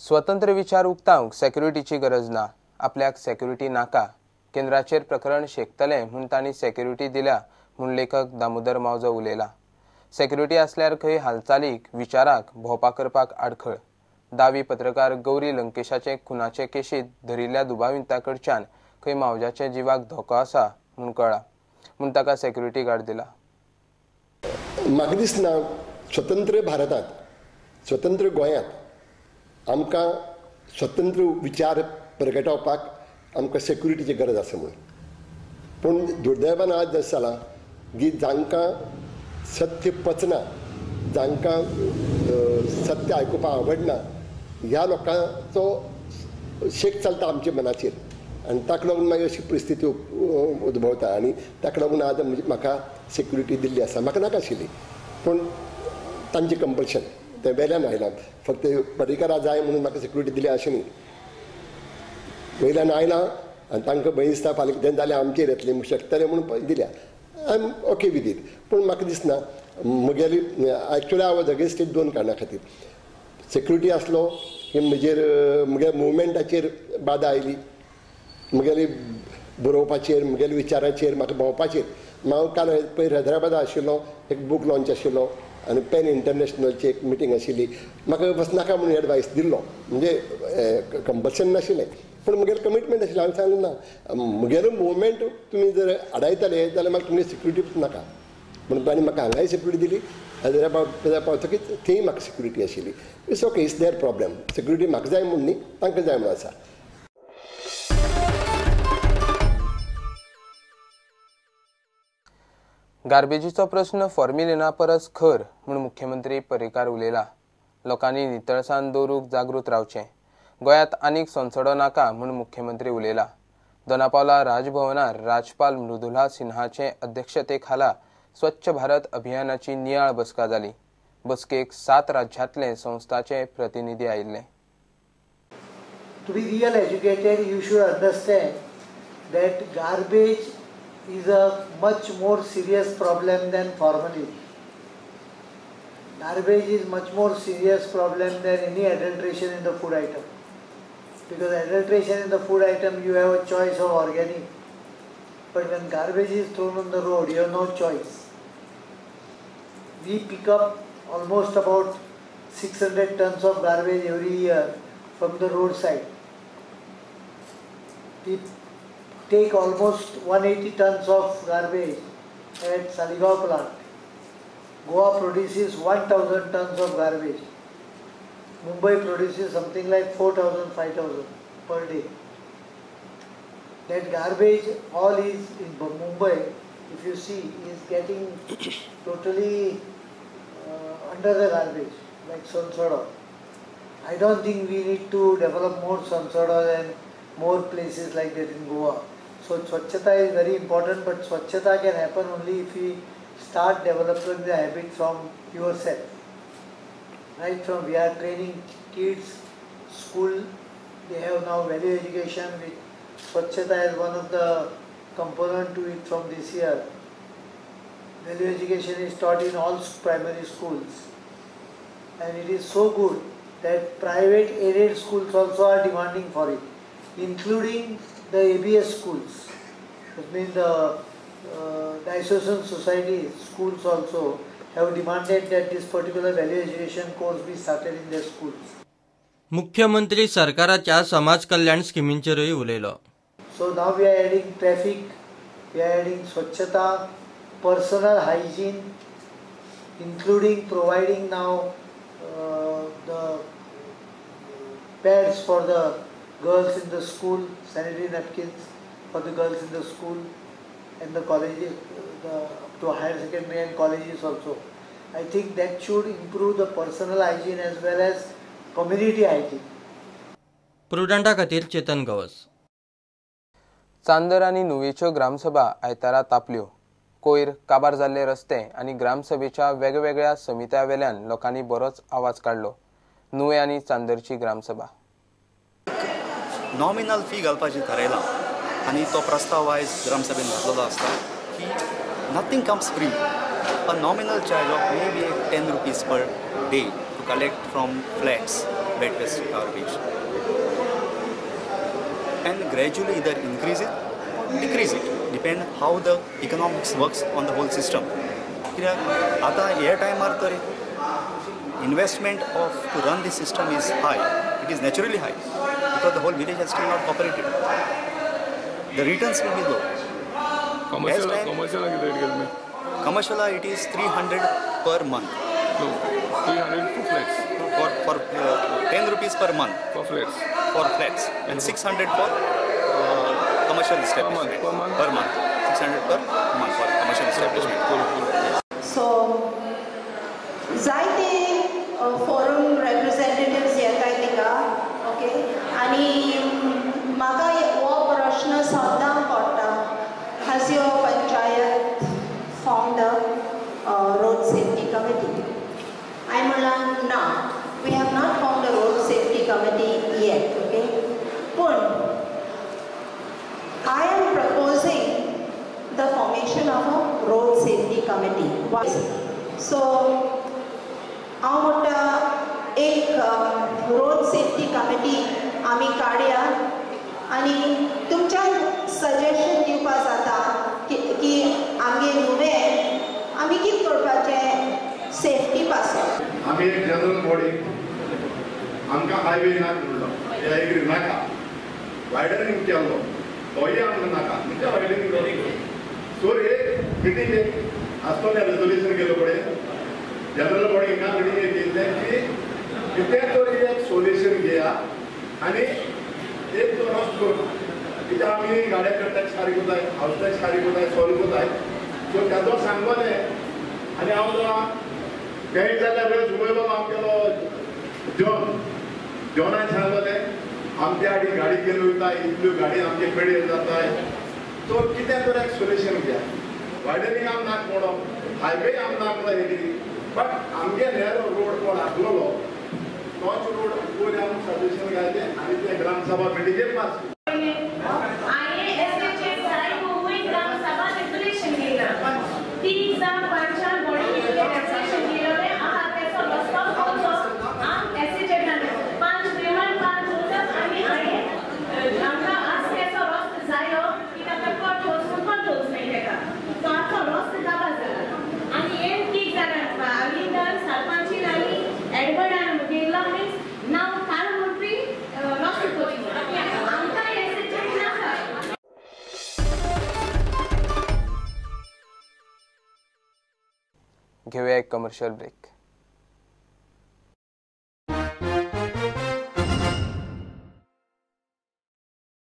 स्वतंत्र विचार उक्तावंक सेक्युरिटीची गरज ना, आपल्याक सेक्युरिटी नाका. केंद्राचेर प्रकरण शेकतले म्हूण तांणी सेक्युरिटी दिल्या म्हूण लेखक दामोदर मावजो उलयला. सेक्युरिटी आसल्यार खंय हालचालीक विचाराक भोवपा करपाक आडखळ. दावी पत्रकार गौरी लंकेशाचे खुनाचे केशीत धरिल्ल्या दुबावितां कडच्यान खंय मावजाच्या जिवाक धोको आसा म्हूण कळ्ळा म्हूण ताका सेक्युरिटी गार्ड दिला. म्हाका दिसना स्वतंत्र भारतांत स्वतंत्र गोंयांत आमकां स्वतंत्र विचार प्रगटावपाक आमकां सेक्युरिटीची गरज आसा म्हणून. पूण दुर्दैवान आज अशें जालां की जांकां सत्य पचना, जांकां सत्य आयकुपाक आवडना, ह्या लोकांचो शेक चलता आमच्या मनाचेर आनी ताका लागून मागीर अशी परिस्थिती उद्भवता. आनी ताका लागून आज म्हाका सेक्युरिटी दिल्ली आसा. म्हाका नाका आशिल्ली पूण तांचें कंपल्शन तें वेल्यान आयलां. फक्त पर्रीकारा जाय म्हणून म्हाका सेक्युरिटी दिली अशें न्ही. वयल्यान आयलां आनी तांकां भंय दिसता फाल्यां कितें जालें आमचेर येतलें शकतलें म्हणून दिल्या. I am okay with it. पूण म्हाका दिसना म्हगेली एक्चुअली हांव अगेन्स्ट इट दोन कारणां खातीर. सेक्युरिटी आसलो की म्हगे मुवमेंटाचेर बाधा आयली, म्हगेली बरोवपाचेर, म्हगेल्या विचाराचेर, म्हाका भोंवपाचेर. हांव काल पयर हैदराबादा आशिल्लो, एक बूक लॉन्च आशिल्लो आनी पेन इंटरनॅशनलची एक मिटींग आशिल्ली. म्हाका वचनाका म्हणून एडवायस दिल्लो, म्हणजे कंपल्शन नाशिल्लें पूण म्हगेलें कमिटमेंट आशिल्लें. हांवें सांगलें ना, म्हगेलो मुवमेंट तुमी जर आडायतले जाल्यार म्हाका तुमी सेक्युरिटी नाका म्हणून तांणी म्हाका हांगाय सेक्युरिटी दिली. हैदराबाद पावतकीच थंय म्हाका सेक्युरिटी आशिल्ली. It's okay, it's their problem. Security म्हाका जाय म्हूण न्ही, तांकां जाय म्हणून आसा. गार्बेजीचो प्रश्न फॉर्म्युलिना परस खर म्हूण मुख्यमंत्री पर्रीकार उलयला. लोकांनी नितळसाण दवरूंक जागृत रावचें. गोंयांत आनीक संसडो नाका म्हूण मुख्यमंत्री उलयला. दोनापावला राजभवनार राज्यपाल मृदुला सिन्हाचे अध्यक्षते खाला स्वच्छ भारत अभियानाची नियाळ बसका जाली. बसकेक 7 राज्यांतले संस्थांचे प्रतिनिधी आयिल्ले. To be real educated, you should understand that garbage is a much more serious problem than formalin. Garbage is much more serious problem than any adulteration in the food item. Because adulteration in the food item, you have a choice of organic. But when garbage is thrown on the road, you have no choice. We pick up almost about 600 tons of garbage every year from the roadside. We take almost 180 tons of garbage at Saligaon plant. Goa produces 1,000 tons of garbage. Mumbai produces something like 4,000, 5,000 per day. That garbage all is in Mumbai, if you see, is getting totally under the garbage, like Sansoda. I don't think we need to develop more Sansoda and more places like that in Goa. So Swachhata is very important, but Swachhata can happen only if we start developing the habit from yourself. Right from we are training kids, school, they have now value education with Swachhata as one of the component to it from this year. Value education is taught in all primary schools. And it is so good that private aided schools also are demanding for it, including the ABS schools. That means the diocesan society schools also have demanded that this particular value education course be started in their schools. मुख्यमंत्री सरकाराच्या समाज कल्याण स्किमींचेरय उलयलो. So now we are adding traffic, we are adding Swachhata, personal hygiene, including providing now the pads for the girls in the school, sanitary napkins for the girls in the school and the colleges, up to higher secondary and colleges also. I think that should improve the personal hygiene as well as community hygiene. प्रुडंटा खातीर चेतन गवस. चांदर आनी नुवेच्यो ग्रामसभा आयतारा तापल्यो. कोयर, काबार जाल्ले रस्ते आनी ग्रामसभेच्या वेगवेगळ्या समित्यां वेल्यान लोकांनी बरोच आवाज काडलो. नुवे आनी चांदरची ग्रामसभा. नॉमिनल फी घालपाची थारायलां आनी तो प्रस्ताव आयज ग्रामसभेन घातलेलो आसता की nothing comes free. A nominal charge of may be 10 rupees per day to collect from flats wet waste garbage, and gradually either increase it or decrease it, depend how the economics works on the whole system. कित्याक आता ह्या टायमार तर investment to run the system is high. It is naturally high because the whole village has still not cooperated. The returns will be low. Commercial it is 300 per month. No, 300 for flats. For 10 rupees per month. For flats. For flats and 600 for commercial establishment. Per month. 600 per month for commercial establishment. So, जायते forum representatives येताय तिका, okay, आणि म्हाका हो प्रश्न सदां पडटा. Has your panchayat formed a road safety committee? I म्हणलां ना, we have not formed a road safety committee yet, okay. But I am proposing the formation of a road safety committee. Why? So, हांव म्हणटा एक road safety committee आमी काडया आनी तुमच्यान suggestion दिवपाक जाता की आमगे नुवें आमी कितें करपाचें सेफ्टी पासून. आमी एक जनरल बॉडी आमकां हायवे नाका म्हणलो ह्या एग्री नाका वायडनींग केलो तोय आमकां नाका म्हणजे वायडनींग केलो. सो एक मिटींग आसतलें रेजोल्यूशन केलो पळय जनरल बॉडी एका मिटींगेक केल्लें की कितें तरी एक सोल्युशन घेया आनी एक तो रस्तो कित्याक आमी गाड्या करतात सारी कोताय हावस टॅक्स सारी कोताय सॉल्व कोताय. सो ताजो सांगलें आनी हांव तें जाल्यार वेळ जुमयलो आमगेलो जॉनान सांगलें आमच्या आडी गाडी घेवन वयता इतल्यो गाडी आमचे कडेन जाताय. सो कितें तरी एक सोल्युशन घेया. वायडनींग आम नाक म्हणो हायवे आम नाक म्हणो हें बट आमगे नॅरो रोड कोण आसलोलो तोच रोड पयलीं आमी सजेशन घायलें आनी ते ग्रामसभा मिटिंगेक पास घेऊया एक कमर्शियल ब्रेक.